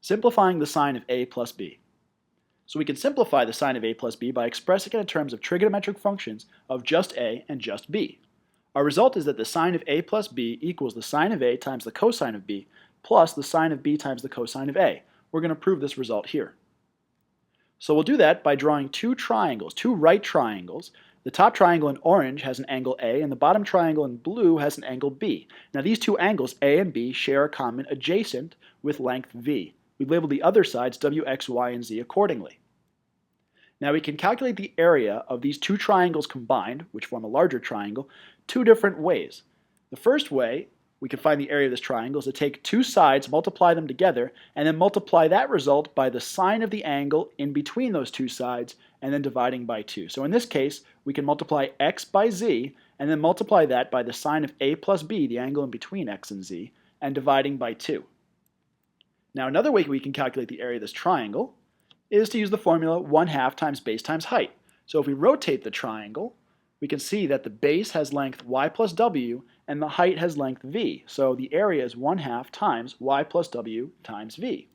Simplifying the sine of a plus b. So we can simplify the sine of a plus b by expressing it in terms of trigonometric functions of just a and just b. Our result is that the sine of a plus b equals the sine of a times the cosine of b plus the sine of b times the cosine of a. We're going to prove this result here. So we'll do that by drawing two triangles, two right triangles. The top triangle in orange has an angle A, and the bottom triangle in blue has an angle B. Now these two angles, A and B, share a common adjacent with length V. We labeled the other sides W, X, Y, and Z accordingly. Now we can calculate the area of these two triangles combined, which form a larger triangle, two different ways. The first way we can find the area of this triangle is to take two sides, multiply them together, and then multiply that result by the sine of the angle in between those two sides, and then dividing by 2. So in this case, we can multiply x by z, and then multiply that by the sine of a plus b, the angle in between x and z, and dividing by 2. Now another way we can calculate the area of this triangle is to use the formula 1/2 times base times height. So if we rotate the triangle, we can see that the base has length y plus w and the height has length v. So the area is 1/2 times y plus w times v,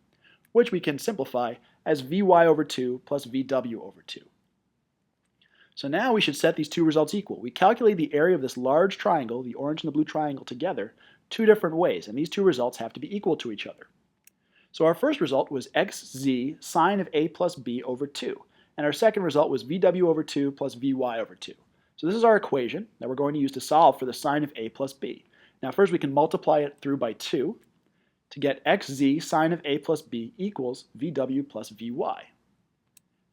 which we can simplify as vy over 2 plus vw over 2. So now we should set these two results equal. We calculate the area of this large triangle, the orange and the blue triangle together, two different ways, and these two results have to be equal to each other. So our first result was xz sine of a plus b over 2, and our second result was vw over 2 plus vy over 2. So this is our equation that we're going to use to solve for the sine of a plus b. Now first we can multiply it through by 2 to get xz sine of a plus b equals vw plus vy.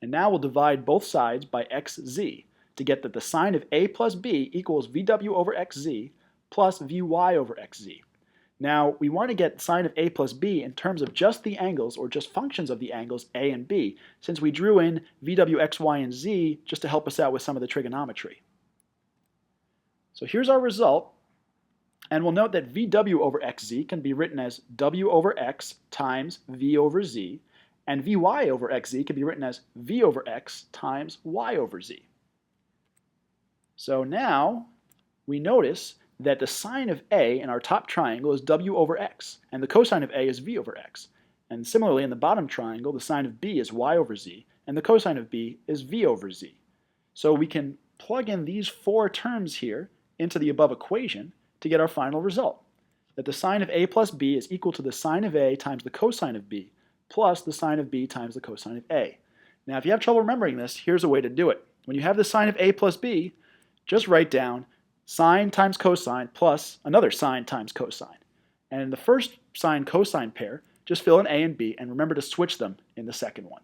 And now we'll divide both sides by xz to get that the sine of a plus b equals vw over xz plus vy over xz. Now we want to get sine of a plus b in terms of just the angles, or just functions of the angles a and b, since we drew in vw, x, y, and z just to help us out with some of the trigonometry. So here's our result, and we'll note that vw over xz can be written as w over x times v over z, and vy over xz can be written as v over x times y over z. So now we notice that the sine of a in our top triangle is w over x, and the cosine of a is v over x. And similarly, in the bottom triangle, the sine of b is y over z, and the cosine of b is v over z. So we can plug in these four terms here into the above equation to get our final result, that the sine of a plus b is equal to the sine of a times the cosine of b plus the sine of b times the cosine of a. Now if you have trouble remembering this, here's a way to do it. When you have the sine of a plus b, just write down sine times cosine plus another sine times cosine. And in the first sine-cosine pair, just fill in a and b and remember to switch them in the second one.